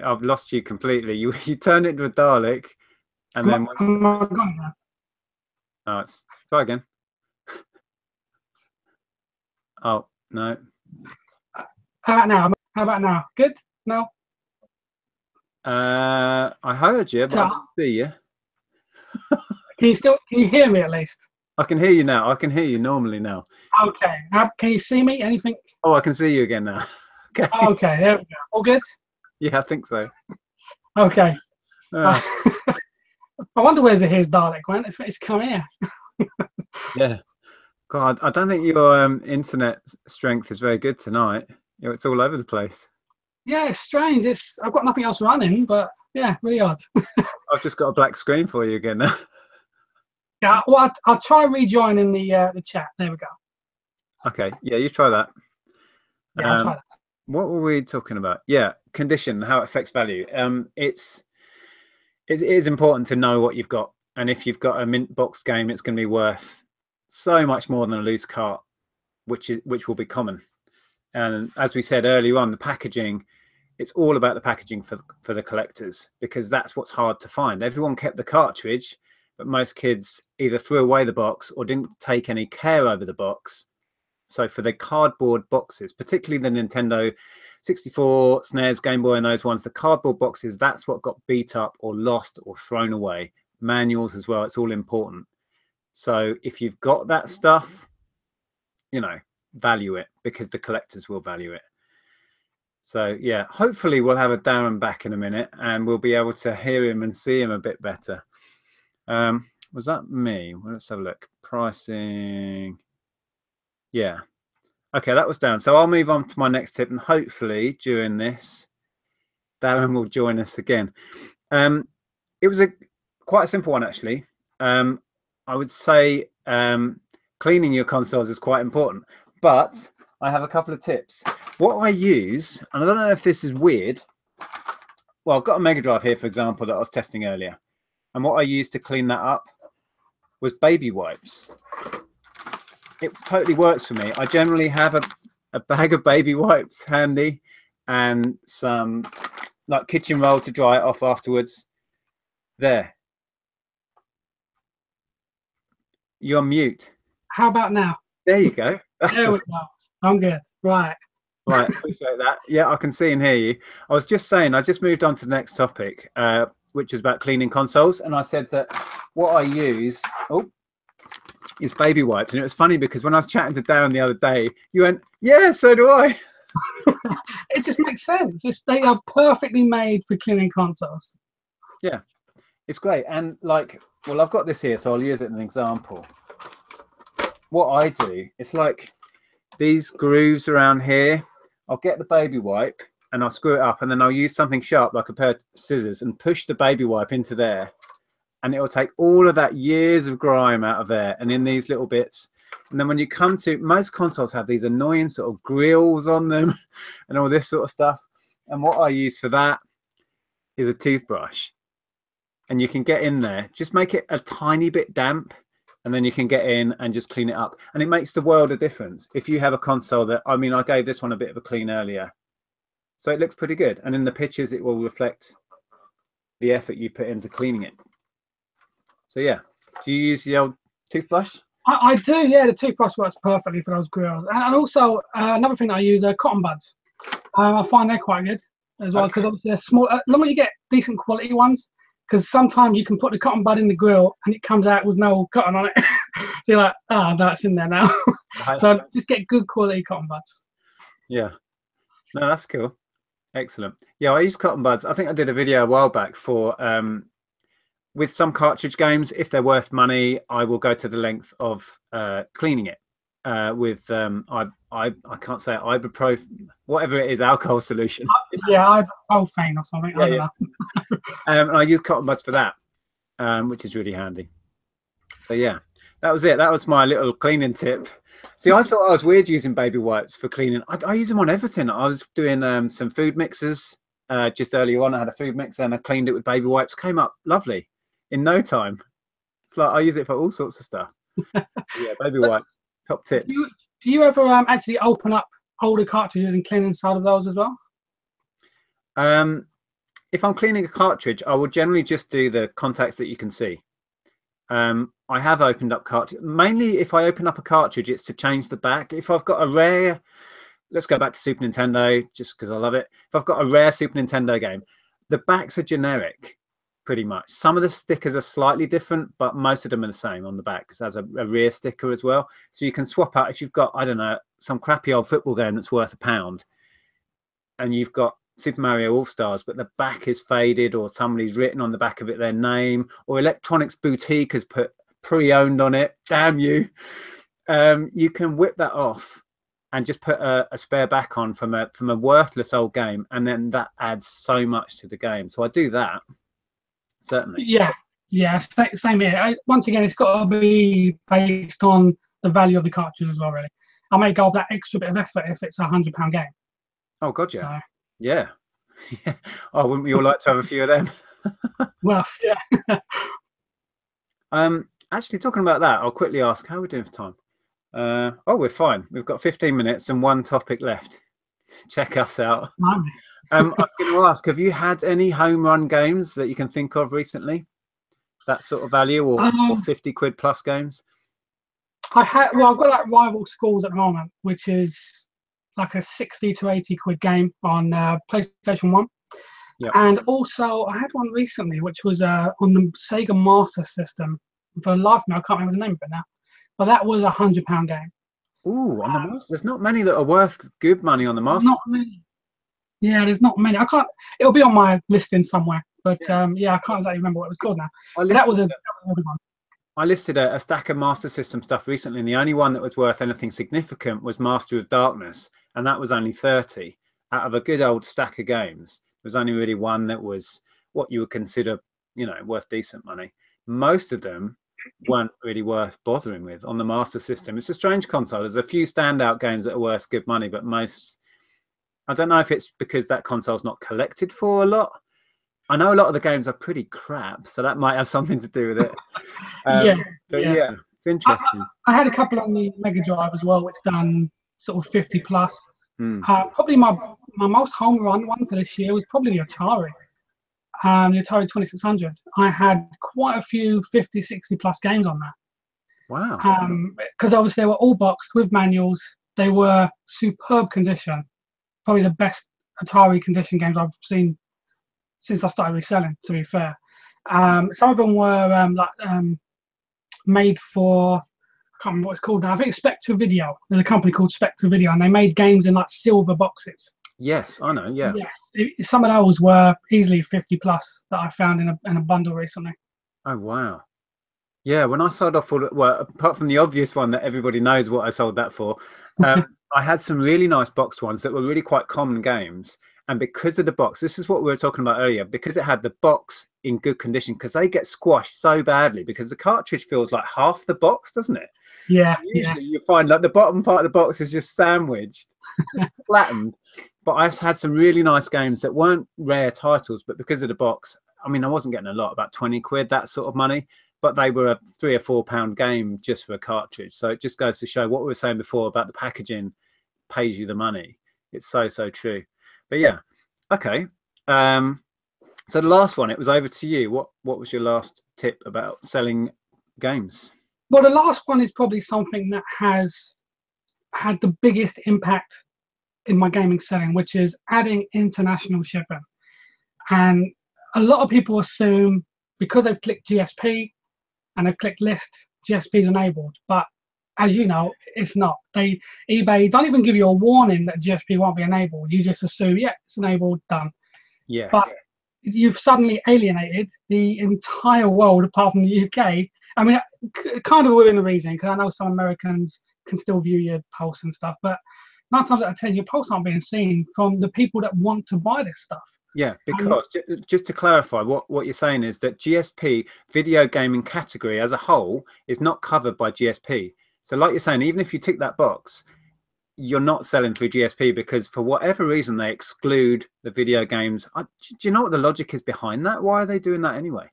I've lost you completely. You turned it into a Dalek, and then. Oh, try again. Oh no. How about now? Good? No. I heard you, but I didn't see you. Can you hear me at least? I can hear you now. I can hear you normally now. Okay. Can you see me? Anything? Oh, I can see you again now. Okay. Okay. There we go. All good? Yeah, I think so. Okay. I wonder where's his Dalek went. It's come here. Yeah. God, I don't think your internet strength is very good tonight. You know, it's all over the place. Yeah, it's strange. I've got nothing else running, but yeah, really odd. I've just got a black screen for you again now. Yeah, well, I'll try rejoining the chat. There we go. Okay. Yeah, you try that. Yeah, I'll try that. What were we talking about? Yeah, condition, how it affects value. It is important to know what you've got, and if you've got a mint box game, it's going to be worth so much more than a loose cart, which will be common. And as we said earlier on, the packaging, it's all about the packaging for the collectors, because that's what's hard to find. Everyone kept the cartridge, but most kids either threw away the box or didn't take any care over the box. So for the cardboard boxes, particularly the Nintendo 64, SNES, Game Boy and those ones, the cardboard boxes, that's what got beat up or lost or thrown away. Manuals as well, it's all important. So if you've got that stuff, you know, value it, because the collectors will value it. So yeah, hopefully we'll have a Darren back in a minute and we'll be able to hear him and see him a bit better. Was that me? Well, let's have a look. Pricing. Yeah. Okay, that was down. So I'll move on to my next tip, and hopefully during this, Darren will join us again. It was quite a simple one, actually. I would say cleaning your consoles is quite important, but I have a couple of tips. What I use, and I don't know if this is weird. Well, I've got a Mega Drive here, for example, that I was testing earlier. And what I used to clean that up was baby wipes. It totally works for me. I generally have a bag of baby wipes handy and some like kitchen roll to dry it off afterwards. There. You're on mute. How about now? There you go. There we go. I'm good. Right. Right. Appreciate that. Yeah, I can see and hear you. I was just saying, I just moved on to the next topic, which is about cleaning consoles. And I said that what I use is baby wipes. And it was funny because when I was chatting to Darren the other day, you went, yeah, so do I. It just makes sense. They are perfectly made for cleaning consoles. Yeah, it's great. And like, well, I've got this here, so I'll use it as an example. What I do, it's like these grooves around here. I'll get the baby wipe and I'll screw it up, and then I'll use something sharp like a pair of scissors and push the baby wipe into there, and it will take all of that years of grime out of there and in these little bits. And then when you come to, most consoles have these annoying sort of grills on them and all this sort of stuff. And what I use for that is a toothbrush. And you can get in there, just make it a tiny bit damp, and then you can get in and just clean it up. And it makes the world of difference. If you have a console that, I mean, I gave this one a bit of a clean earlier. So it looks pretty good. And in the pictures, it will reflect the effort you put into cleaning it. So yeah, do you use the old toothbrush? I do, yeah. The toothbrush works perfectly for those grills. And also, another thing that I use are cotton buds. I find they're quite good as well, because obviously they're small. As long as you get decent quality ones, because sometimes you can put the cotton bud in the grill and it comes out with no cotton on it. So you're like, oh, that's in there now. So just get good quality cotton buds. Yeah. No, that's cool. Excellent. Yeah, I use cotton buds. I think I did a video a while back for with some cartridge games. If they're worth money, I will go to the length of cleaning it with I can't say ibuprofen, whatever it is, alcohol solution. Yeah, ibuprofen or something. Yeah, I don't know. And I use cotton buds for that, which is really handy. So yeah, that was it. That was my little cleaning tip. See, I thought I was weird using baby wipes for cleaning. I use them on everything. I was doing some food mixers just earlier on. I had a food mixer and I cleaned it with baby wipes. Came up lovely in no time. It's like I use it for all sorts of stuff. Yeah, baby wipe, top tip. Do you ever actually open up older cartridges and clean inside of those as well? If I'm cleaning a cartridge, I will generally just do the contacts that you can see. I have opened up cartridge. Mainly if I open up a cartridge, it's to change the back. If I've got a rare, let's go back to Super Nintendo, just because I love it. If I've got a rare Super Nintendo game, the backs are generic, pretty much. Some of the stickers are slightly different, but most of them are the same on the back, because there's a rear sticker as well. So you can swap out if you've got, I don't know, some crappy old football game that's worth £1, and you've got Super Mario All-Stars, but the back is faded, or somebody's written on the back of it their name, or Electronics Boutique has put pre-owned on it. Damn you. You can whip that off and just put a spare back on from a worthless old game, and then that adds so much to the game. So I do that, certainly. Yeah, same here. Once again, it's got to be based on the value of the cartridge as well, really. I may go up that extra bit of effort if it's a £100 game. Oh god, yeah. So, yeah. Oh, wouldn't we all like to have a few of them? Well, yeah. Actually, talking about that, I'll quickly ask, how are we doing for time? Oh, we're fine. We've got 15 minutes and one topic left. Check us out. I was going to ask, have you had any home run games that you can think of recently? That sort of value, or 50 quid plus games? I've got like Rival Schools at the moment, which is like a 60 to 80 quid game on PlayStation 1. Yep. And also I had one recently, which was on the Sega Master System. For the life of me, I can't remember the name of it now. But that was a £100 game. Ooh, on the Master. There's not many that are worth good money on the Master. Not many. Yeah, there's not many. I can't. It'll be on my listing somewhere. But yeah, I can't exactly remember what it was called now. That was a good one. I listed a stack of Master System stuff recently, and the only one that was worth anything significant was Master of Darkness, and that was only 30 out of a good old stack of games. There was only really one that was what you would consider, you know, worth decent money. Most of them weren't really worth bothering with on the Master System. It's a strange console. There's a few standout games that are worth good money, but most, I don't know if it's because that console's not collected for a lot. I know a lot of the games are pretty crap, so that might have something to do with it. Yeah, it's interesting. I had a couple on the Mega Drive as well, which done sort of 50 plus. Probably my most home run one for this year was probably the Atari 2600. I had quite a few 50, 60 plus games on that. Wow. Because obviously they were all boxed with manuals. They were superb condition. Probably the best Atari condition games I've seen since I started reselling, to be fair. Some of them were made for, I can't remember what it's called now. I think it's Spectre Video. There's a company called Spectre Video, and they made games in like silver boxes. Yes, I know, yeah. Yes. Some of those were easily 50 plus that I found in a bundle recently. Oh, wow. Yeah, when I sold off well, apart from the obvious one that everybody knows what I sold that for, I had some really nice boxed ones that were really quite common games. And because of the box, this is what we were talking about earlier, because it had the box in good condition, because they get squashed so badly, because the cartridge feels like half the box, doesn't it? Yeah. And usually you find like the bottom part of the box is just sandwiched, just flattened. But I had some really nice games that weren't rare titles, but because of the box, I mean, I wasn't getting a lot, about 20 quid, that sort of money, but they were a £3 or £4 game just for a cartridge. So it just goes to show what we were saying before about the packaging pays you the money. It's so true. But yeah, okay. So the last one, it was over to you. What was your last tip about selling games? Well, the last one is probably something that has had the biggest impact in my gaming selling, which is adding international shipping. And a lot of people assume because they've clicked GSP and they've clicked list, GSP is enabled. But as you know, it's not. eBay don't even give you a warning that GSP won't be enabled. You just assume, yeah, it's enabled, done. Yes. But you've suddenly alienated the entire world apart from the UK. I mean, kind of within a reason, because I know some Americans can still view your posts and stuff, but 9 times out of 10, your posts aren't being seen from the people that want to buy this stuff. Yeah, because just to clarify, what you're saying is that GSP, video gaming category as a whole, is not covered by GSP. So like you're saying, even if you tick that box, you're not selling through GSP because for whatever reason they exclude the video games. Do you know what the logic is behind that? Why are they doing that anyway?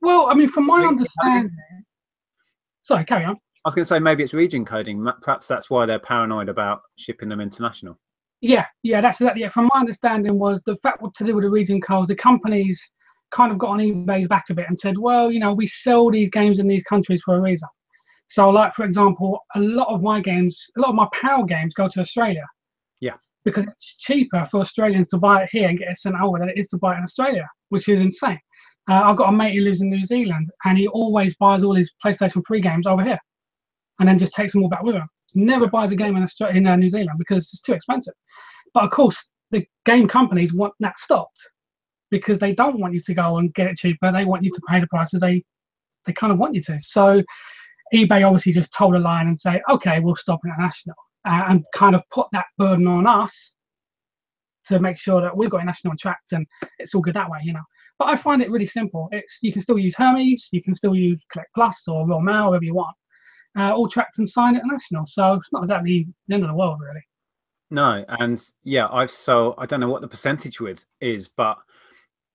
Well, I mean, from my understanding, sorry, carry on. I was going to say maybe it's region coding. Perhaps that's why they're paranoid about shipping them international. Yeah, that's exactly it. From my understanding was the fact to do with the region codes, the companies kind of got on eBay's back a bit and said, well, you know, we sell these games in these countries for a reason. So like, for example, a lot of my PAL games go to Australia. Yeah. Because it's cheaper for Australians to buy it here and get it sent over than it is to buy it in Australia, which is insane. I've got a mate who lives in New Zealand and he always buys all his PlayStation 3 games over here and then just takes them all back with him. Never buys a game in New Zealand because it's too expensive. But of course, the game companies want that stopped because they don't want you to go and get it cheaper. They want you to pay the prices they kind of want you to. So eBay obviously just told a line and say, okay, we'll stop international and kind of put that burden on us to make sure that we've got international tracked and it's all good that way, you know. But I find it really simple. You can still use Hermes, you can still use Collect Plus or Royal Mail, whatever you want. All tracked and signed international, so it's not exactly the end of the world, really. No, and yeah, I don't know what the percentage is, but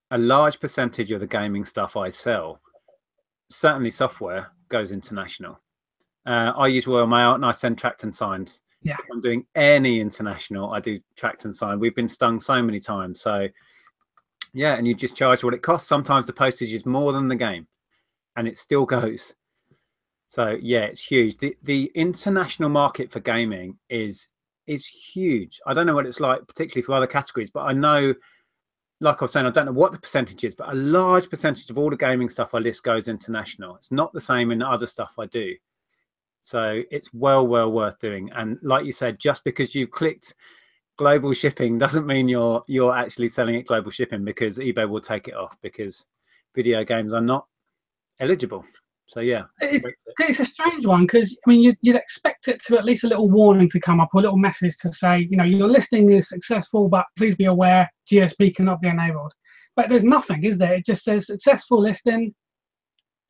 a large percentage of the gaming stuff I sell, certainly software, goes international. I use Royal Mail and I send tracked and signed. Yeah. If I'm doing any international, I do tracked and signed. We've been stung so many times. So yeah, and you just charge what it costs. Sometimes the postage is more than the game and it still goes. So yeah, it's huge. The international market for gaming is huge. I don't know what it's like, particularly for other categories, but I know, like I was saying, I don't know what the percentage is, but a large percentage of all the gaming stuff I list goes international. It's not the same in other stuff I do. So it's well worth doing. And like you said, just because you've clicked global shipping doesn't mean you're actually selling it global shipping, because eBay will take it off because video games are not eligible. So yeah, it's a strange one because I mean you'd expect it to at least a little warning to come up or a little message to say, you know, your listing is successful, but please be aware GSP cannot be enabled. But there's nothing, is there? It just says successful listing.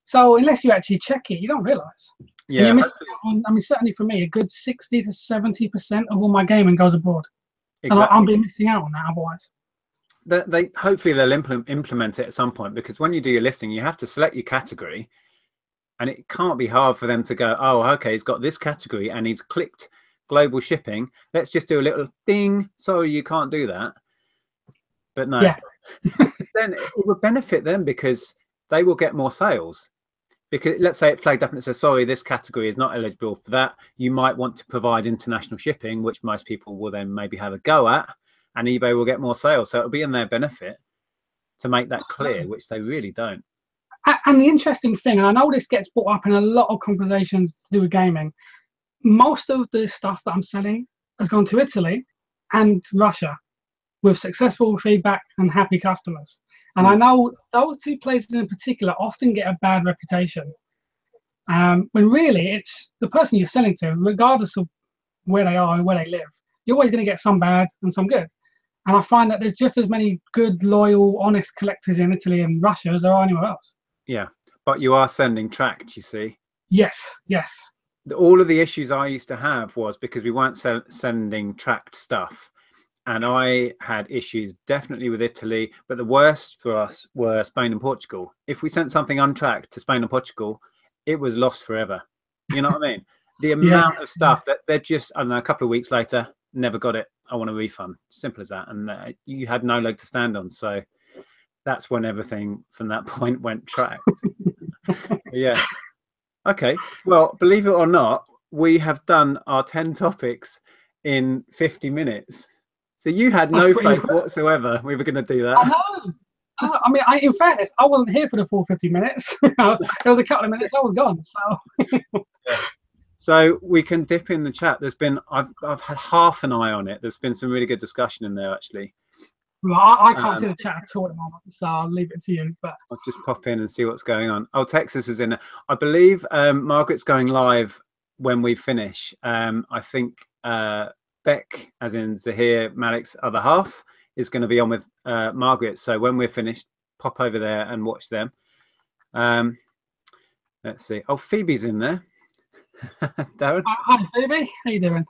So unless you actually check it, you don't realise. Yeah. You miss out on, I mean, certainly for me, a good 60 to 70% of all my gaming goes abroad. Exactly. And I'll be missing out on that otherwise. Hopefully they'll implement it at some point, because when you do your listing, you have to select your category. And it can't be hard for them to go, oh, okay, he's got this category and he's clicked global shipping. Let's just do a little ding. Sorry, you can't do that. But no, yeah. Then it would benefit them because they will get more sales. Because let's say it flagged up and it says, sorry, this category is not eligible for that. You might want to provide international shipping, which most people will then maybe have a go at, and eBay will get more sales. So it'll be in their benefit to make that clear, which they really don't. And the interesting thing, and I know this gets brought up in a lot of conversations to do with gaming, most of the stuff that I'm selling has gone to Italy and Russia with successful feedback and happy customers. And I know those two places in particular often get a bad reputation. When really it's the person you're selling to, regardless of where they are and where they live, you're always going to get some bad and some good. And I find that there's just as many good, loyal, honest collectors in Italy and Russia as there are anywhere else. Yeah, but you are sending tracked, you see. Yes. All of the issues I used to have was because we weren't sending tracked stuff. And I had issues definitely with Italy, but the worst for us were Spain and Portugal. If we sent something untracked to Spain and Portugal, it was lost forever. You know what I mean? The amount of stuff that they're just, I don't know, a couple of weeks later, never got it. I want a refund. Simple as that. And you had no leg to stand on. So that's when everything from that point went tracked. Yeah. Okay. Well, believe it or not, we have done our 10 topics in 50 minutes. So you had no faith whatsoever we were going to do that. I know. I mean, in fairness, I wasn't here for the full 50 minutes. It was a couple of minutes, I was gone. So, yeah. So we can dip in the chat. There's been, I've had half an eye on it. There's been some really good discussion in there, actually. Well, I can't see the chat at all at the moment, so I'll leave it to you. But I'll just pop in and see what's going on. Oh, Texas is in there. I believe Margaret's going live when we finish. I think Beck, as in Zahir Malik's other half, is going to be on with Margaret. So when we're finished, pop over there and watch them. Let's see. Oh, Phoebe's in there. Darren. Hi, Phoebe. How you doing?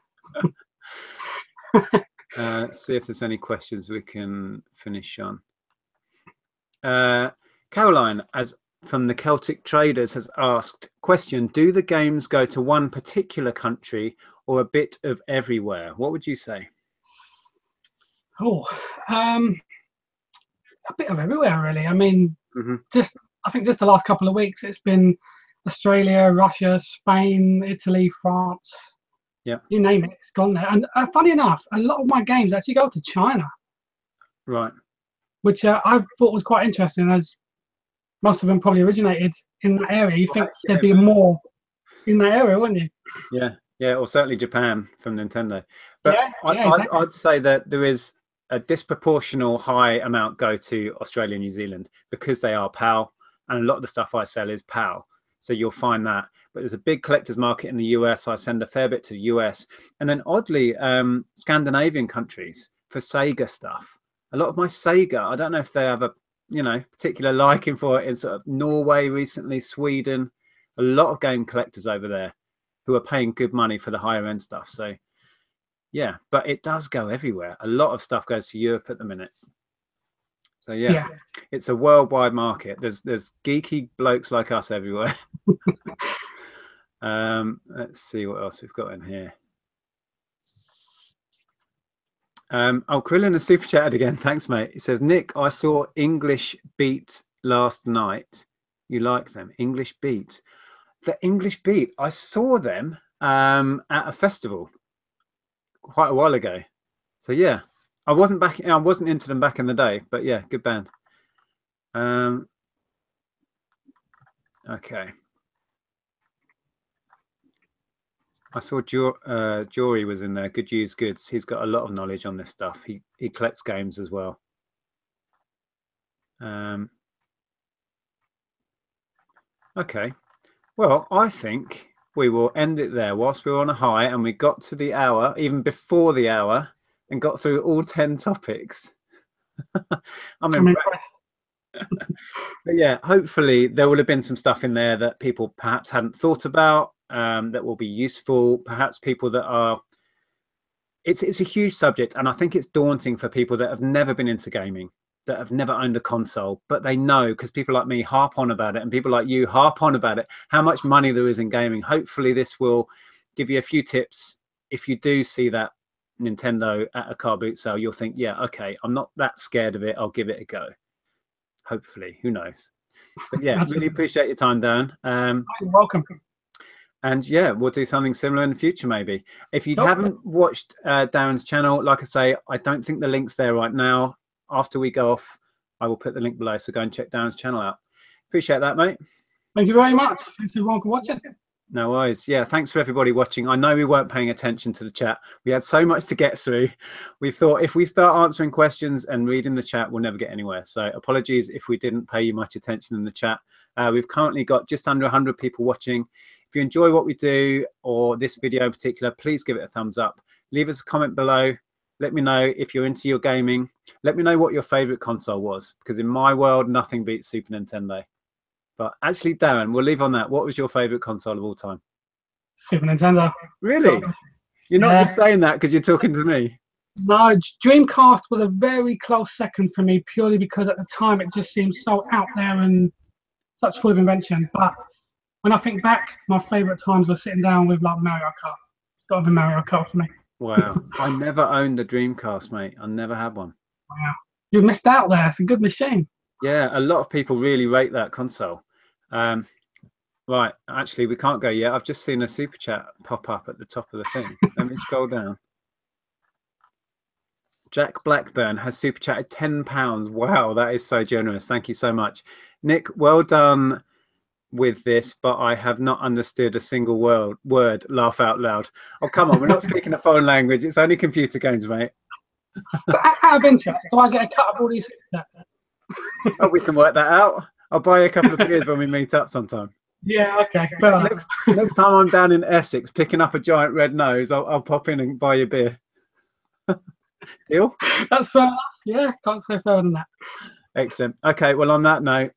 Let's see if there's any questions we can finish on. Caroline, as from the Celtic Traders, has asked, question, do the games go to one particular country or a bit of everywhere? What would you say? Oh, a bit of everywhere, really. I mean, I think just the last couple of weeks, it's been Australia, Russia, Spain, Italy, France. Yeah, you name it, it's gone there. And funny enough, a lot of my games actually go to China. Right. Which I thought was quite interesting, as most of them probably originated in that area. You think there'd be more in that area, wouldn't you? Yeah, yeah, or certainly Japan from Nintendo. But yeah, exactly. I'd say that there is a disproportional high amount go to Australia and New Zealand because they are PAL, and a lot of the stuff I sell is PAL. So you'll find that. But there's a big collector's market in the US. I send a fair bit to the US. And then oddly, Scandinavian countries for Sega stuff. A lot of my Sega, I don't know if they have a, you know, particular liking for it in sort of Norway recently, Sweden, a lot of game collectors over there who are paying good money for the higher end stuff. So yeah, but it does go everywhere. A lot of stuff goes to Europe at the minute. So yeah, it's a worldwide market. There's geeky blokes like us everywhere. Let's see what else we've got in here. Oh, Krillin has super chatted again. Thanks, mate. He says, Nick, I saw English Beat last night. You like them? English Beat. The English Beat. I saw them at a festival quite a while ago. So yeah. I wasn't into them back in the day, but yeah, good band. Okay. I saw Jory was in there. Good Use Goods. He's got a lot of knowledge on this stuff. He collects games as well. Okay. Well, I think we will end it there whilst we're on a high and we got to the hour, even before the hour, and got through all 10 topics. I'm impressed. But yeah, hopefully there will have been some stuff in there that people perhaps hadn't thought about, that will be useful. Perhaps people that are, it's a huge subject, and I think it's daunting for people that have never been into gaming, that have never owned a console, but they know, because people like me harp on about it and people like you harp on about it, how much money there is in gaming. Hopefully this will give you a few tips. If you do see that Nintendo at a car boot sale, you'll think, yeah, okay, I'm not that scared of it, I'll give it a go. Hopefully, who knows. But yeah, really appreciate your time, Darren. You're welcome. And yeah, we'll do something similar in the future, maybe. If you haven't watched Darren's channel, like I say, I don't think the link's there right now. After we go off, I will put the link below, so go and check Darren's channel out. Appreciate that, mate. Thank you very much. Thanks everyone for watching. No worries. Yeah, thanks for everybody watching. I know we weren't paying attention to the chat. We had so much to get through. We thought if we start answering questions and reading the chat, we'll never get anywhere. So apologies if we didn't pay you much attention in the chat. We've currently got just under 100 people watching. If you enjoy what we do, or this video in particular, please give it a thumbs up. Leave us a comment below. Let me know if you're into your gaming. Let me know what your favorite console was, because in my world, nothing beats Super Nintendo. But actually, Darren, we'll leave on that. What was your favorite console of all time? Super Nintendo. Really? You're not just saying that because you're talking to me? No, Dreamcast was a very close second for me, purely because at the time it just seemed so out there and such full of invention. But when I think back, my favorite times were sitting down with like Mario Kart. It's got to be Mario Kart for me. Wow. I never owned a Dreamcast, mate. I never had one. Wow. You missed out there. It's a good machine. Yeah, a lot of people really rate that console. Right, actually, we can't go yet. I've just seen a super chat pop up at the top of the thing. Let me scroll down. Jack Blackburn has super chatted £10. Wow, that is so generous. Thank you so much. Nick, well done with this, but I have not understood a single word. Laugh out loud. Oh, come on. We're not speaking a foreign language. It's only computer games, mate. So out of interest, do I get a cut of all these super chats? Oh, we can work that out. I'll buy you a couple of beers when we meet up sometime. Yeah, okay. Fair enough. Next time I'm down in Essex picking up a giant red nose, I'll pop in and buy you a beer. Deal? That's fair enough. Yeah, can't say further than that. Excellent. Okay, well, on that note,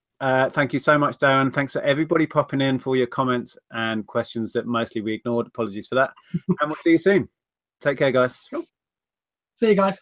thank you so much, Darren. Thanks for everybody popping in for your comments and questions that mostly we ignored. Apologies for that. And we'll see you soon. Take care, guys. Cool. See you guys.